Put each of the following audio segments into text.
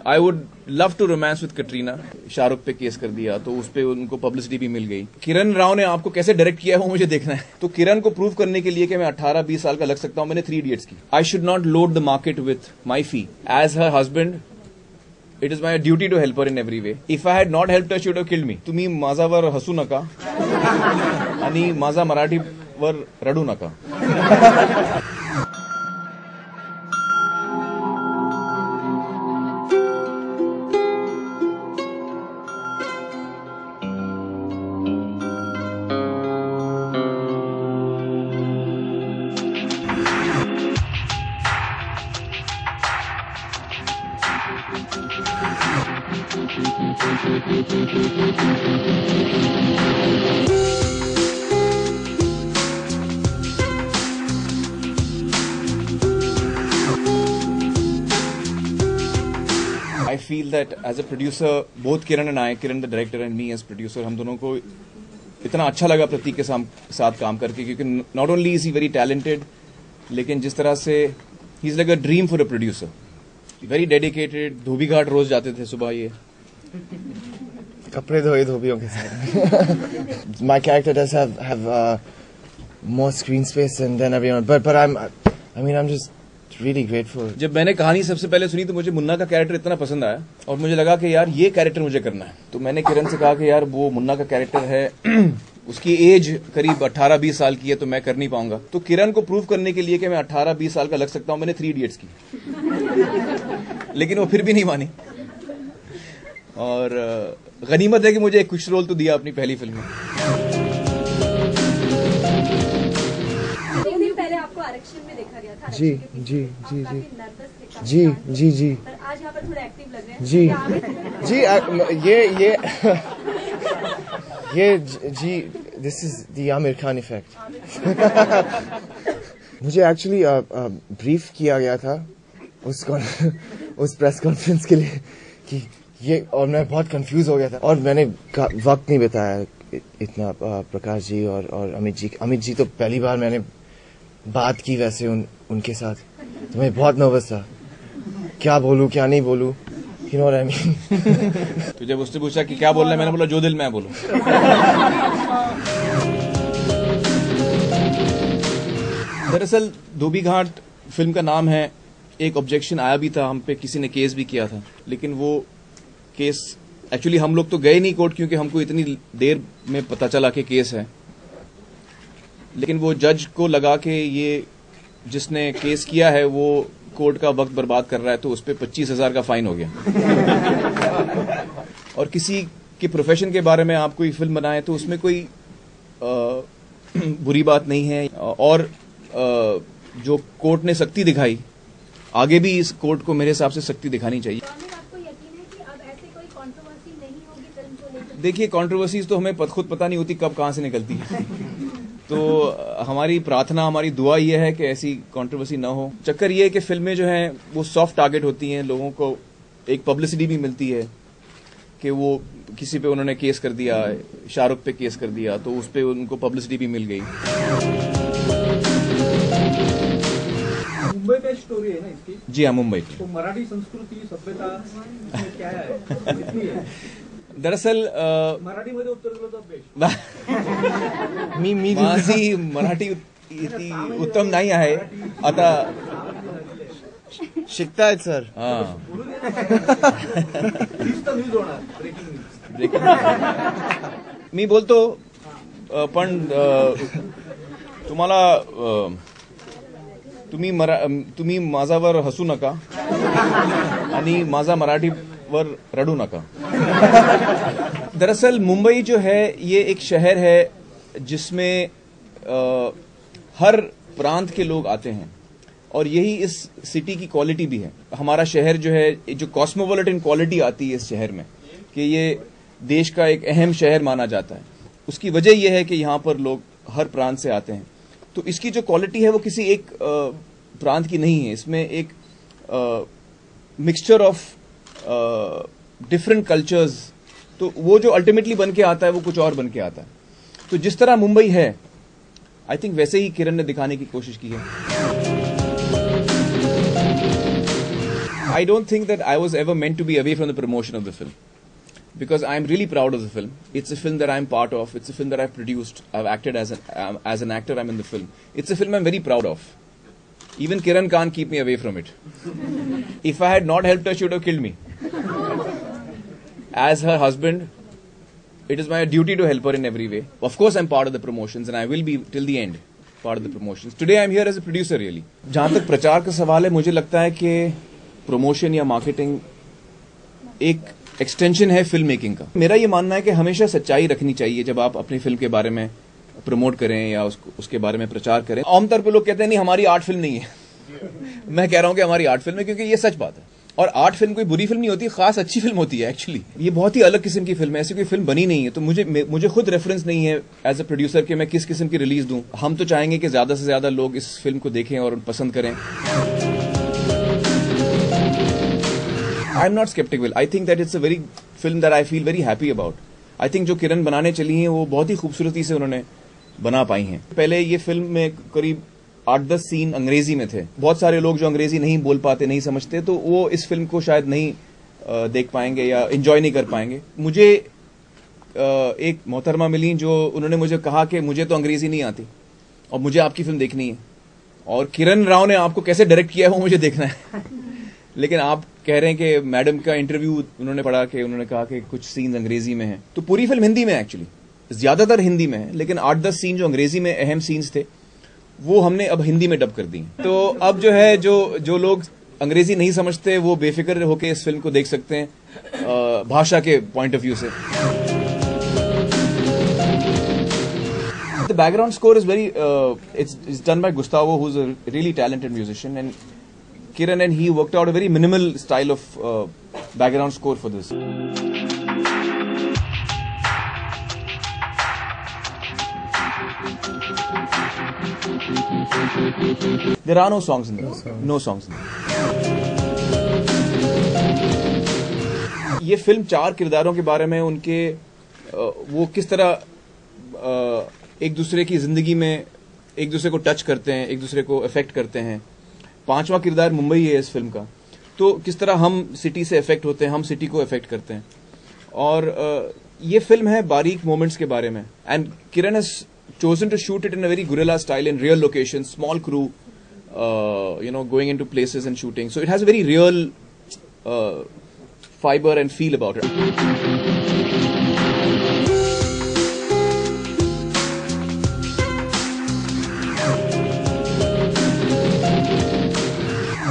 I would love to romance with Katrina. Shahrukh पे case कर दिया तो उस पे उनको पब्लिसिटी भी मिल गई। किरण राव ने आपको कैसे डायरेक्ट किया है वो मुझे देखना है। तो किरण को प्रूव करने के लिए कि मैं 18-20 साल का लग सकता हूं, मैंने 3 इडियट्स की। I should not load the market with my fee as her husband. It is my duty to help her in every way. If I had not helped her, she would have killed me. तुम्ही माझावर हसू नका आणि माझा मराठीवर रडू नका. I feel that as a producer, both Kiran and I, Kiran the director and me as producer, हम दोनों को इतना अच्छा लगा प्रतीक के साथ काम करके, क्योंकि not only is he very talented, लेकिन जिस तरह से he is like a dream for a producer. Very dedicated. धोबी घाट रोज जाते थे सुबह ये कपड़े धोए धोबियों के साथ. My character does have more screen space than everyone, but I'm just really grateful. जब मैंने कहानी सबसे पहले सुनी तो मुझे मुन्ना का कैरेक्टर इतना पसंद आया और मुझे लगा कि यार ये कैरेक्टर मुझे करना है. तो मैंने किरण से कहा कि यार वो मुन्ना का कैरेक्टर है उसकी एज करीब 18-20 साल की है तो मैं कर नहीं पाऊंगा. तो किरण को प्रूव करने के लिए कि मैं 18-20 साल का लग सकता हूं, मैंने 3 इडियट्स की. लेकिन वो फिर भी नहीं मानी और गनीमत है कि मुझे एक कुछ रोल तो दिया अपनी पहली फिल्म में. आरक्षण में देखा गया था. जी जी जी जी जी जी. पर आज यहाँ पर थोड़ा एक्टिव लग रहे हैं. जी जी जी this is the Aamir Khan effect. मुझे एक्चुअली ब्रीफ किया गया था उस प्रेस कॉन्फ्रेंस के लिए कि ये, और मैं बहुत कंफ्यूज हो गया था और मैंने वक्त नहीं बिताया इतना. प्रकाश जी और अमित जी तो पहली बार मैंने बात की वैसे उनके साथ, तो मैं बहुत नर्वस था क्या बोलूं क्या नहीं बोलूं. You know what I mean? तो जब उसने पूछा कि क्या बोलना है, मैंने बोला जो दिल में बोलूं. दरअसल धोबी घाट फिल्म का नाम है. एक ऑब्जेक्शन आया भी था हम पे, किसी ने केस भी किया था, लेकिन वो केस एक्चुअली हम लोग तो गए नहीं कोर्ट क्योंकि हमको इतनी देर में पता चला कि केस है. लेकिन वो जज को लगा कि ये जिसने केस किया है वो कोर्ट का वक्त बर्बाद कर रहा है, तो उस पर 25,000 का फाइन हो गया. और किसी के प्रोफेशन के बारे में आप कोई फिल्म बनाएं तो उसमें कोई बुरी बात नहीं है. और जो कोर्ट ने सख्ती दिखाई, आगे भी इस कोर्ट को मेरे हिसाब से सख्ती दिखानी चाहिए. आपको यकीन है कि अब ऐसे कोई कंट्रोवर्सी नहीं होगी फिल्म को लेकर? देखिए, कंट्रोवर्सीज तो हमें खुद पता नहीं होती कब कहां से निकलती है. तो हमारी प्रार्थना, हमारी दुआ ये है कि ऐसी कंट्रोवर्सी ना हो. चक्कर ये है कि फिल्में जो हैं वो सॉफ्ट टारगेट होती हैं, लोगों को एक पब्लिसिटी भी मिलती है कि वो किसी पे उन्होंने केस कर दिया, शाहरुख पे केस कर दिया तो उस पे उनको पब्लिसिटी भी मिल गई. मुंबई पे स्टोरी है ना इसकी? जी हाँ, मुंबई. तो मराठी संस्कृती सभ्यता क्या है, कितनी है? दरअसल मराठीमध्ये उत्तर दिलं तर बेस्ट. मी माझी मराठी इतकी उत्तम नाही आहे आता. शिकतायत सर. हां, न्यूज होणार, ब्रेकिंग न्यूज. मी बोलतो पण तुम्हाला तुम्ही माझावर हसू नका आणि माझा मराठीवर रडू नका. दरअसल मुंबई जो है ये एक शहर है जिसमें हर प्रांत के लोग आते हैं और यही इस सिटी की क्वालिटी भी है. हमारा शहर जो है, जो कॉस्मोपॉलिटन क्वालिटी आती है इस शहर में कि ये देश का एक अहम शहर माना जाता है, उसकी वजह यह है कि यहाँ पर लोग हर प्रांत से आते हैं. तो इसकी जो क्वालिटी है वो किसी एक प्रांत की नहीं है. इसमें एक मिक्सचर ऑफ डिफरेंट कल्चर्स, तो वो जो अल्टीमेटली बन के आता है वो कुछ और बन के आता है. तो जिस तरह मुंबई है, आई थिंक वैसे ही किरण ने दिखाने की कोशिश की है. I don't think that I was ever meant to be away from the promotion of the film. Because I'm really proud of the film. It's a film that I'm part of. It's a film that I've produced. I've acted as an actor. I'm in the film. It's a film I'm very proud of. Even Kiran can't keep me away from it. If I had not helped her, she would have killed me. As her husband, it is my duty to help her in every way. Of course, I'm part of the promotions and I will be till the end part of the promotions. Today, I'm here as a producer, really. जहाँ तक प्रचार का सवाल है, मुझे लगता है कि promotion या marketing एक एक्सटेंशन है फिल्म मेकिंग का. मेरा ये मानना है कि हमेशा सच्चाई रखनी चाहिए जब आप अपनी फिल्म के बारे में प्रमोट करें या उसके बारे में प्रचार करें. आमतौर पर लोग कहते हैं नहीं हमारी आर्ट फिल्म नहीं है. मैं कह रहा हूं कि हमारी आर्ट फिल्म है क्योंकि ये सच बात है. और आर्ट फिल्म कोई बुरी फिल्म नहीं होती, खास अच्छी फिल्म होती है. एक्चुअली ये बहुत ही अलग किस्म की फिल्म है, ऐसी कोई फिल्म बनी नहीं है. तो मुझे खुद रेफरेंस नहीं है एज ए प्रोड्यूसर कि मैं किस किस्म की रिलीज दूं. हम तो चाहेंगे कि ज्यादा से ज्यादा लोग इस फिल्म को देखें और पसंद करें. I'm not skeptical. I think that it's a very film that I feel very happy about. I think जो किरण बनाने चली हैं वो बहुत ही खूबसूरती से उन्होंने बना पाई हैं. पहले ये फिल्म में करीब 8-10 सीन अंग्रेजी में थे. बहुत सारे लोग जो अंग्रेजी नहीं बोल पाते, नहीं समझते, तो वो इस फिल्म को शायद नहीं देख पाएंगे या एंजॉय नहीं कर पाएंगे. मुझे एक मोहतरमा मिली जो उन्होंने मुझे कहा कि मुझे तो अंग्रेजी नहीं आती और मुझे आपकी फिल्म देखनी है और किरण राव ने आपको कैसे डायरेक्ट किया है वो मुझे देखना है. लेकिन आप कह रहे हैं कि मैडम का इंटरव्यू उन्होंने पढ़ा कि उन्होंने कहा कि कुछ सीन्स अंग्रेजी में हैं. तो पूरी फिल्म हिंदी में है, एक्चुअली ज्यादातर हिंदी में है, लेकिन 8-10 सीन जो अंग्रेजी में अहम सीन्स थे वो हमने अब हिंदी में डब कर दी. तो अब जो है जो लोग अंग्रेजी नहीं समझते वो बेफिक्र होकर इस फिल्म को देख सकते हैं भाषा के पॉइंट ऑफ व्यू से. The background score is very it's done by Gustavo, who's a really talented musician, and Kiran and he worked out a very minimal style of background score for this. There are no songs in this. No songs in this. ये film 4 किरदारों के बारे में उनके वो किस तरह एक दूसरे की जिंदगी में एक दूसरे को टच करते हैं, एक दूसरे को अफेक्ट करते हैं. 5वां किरदार मुंबई है इस फिल्म का. तो किस तरह हम सिटी से अफेक्ट होते हैं, हम सिटी को अफेक्ट करते हैं. और ये फिल्म है बारीक मोमेंट्स के बारे में. And Kiran has chosen to shoot it in a very guerrilla style in real locations, small crew, going into places and shooting. So it has a very real fiber and feel about it.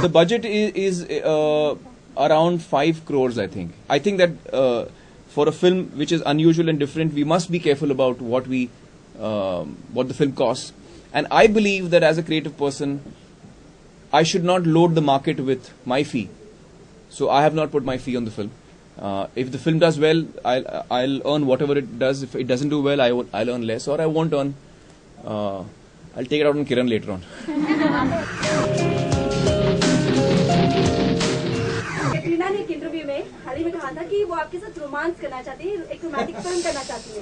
The budget is around 5 crores, I think. I think that for a film which is unusual and different, we must be careful about what the film costs. And I believe that as a creative person, I should not load the market with my fee. So I have not put my fee on the film. If the film does well, I'll earn whatever it does. If it doesn't do well, I'll earn less, or I won't earn. I'll take it out on Kiran later on. Katrina ने एक interview में हाल ही में कहा था कि वो आपके साथ रोमांस करना चाहती है, एक रोमांटिक फिल्म करना चाहती है.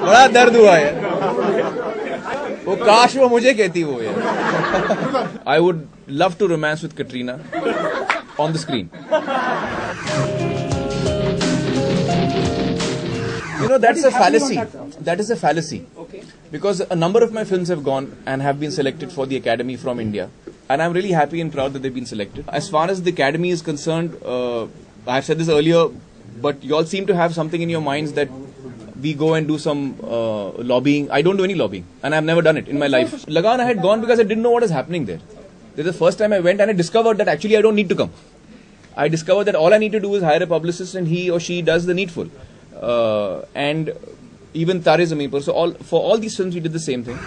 बड़ा दर्द हुआ है. वो काश वो मुझे कहती वो यार. I would love to romance with Katrina on the screen. That's a fallacy. That is a fallacy. Okay. Because a number of my films have gone and have been selected for the Academy from India. And I'm really happy and proud that they've been selected. As far as the Academy is concerned, I've said this earlier, but you all seem to have something in your minds that we go and do some lobbying. I don't do any lobbying. And I've never done it in my life. Lagan, I had gone because I didn't know what was happening there. This is the first time I went and I discovered that actually I don't need to come. I discovered that all I need to do is hire a publicist and he or she does the needful. And even Tare Zameen Par. So for all these films we did the same thing.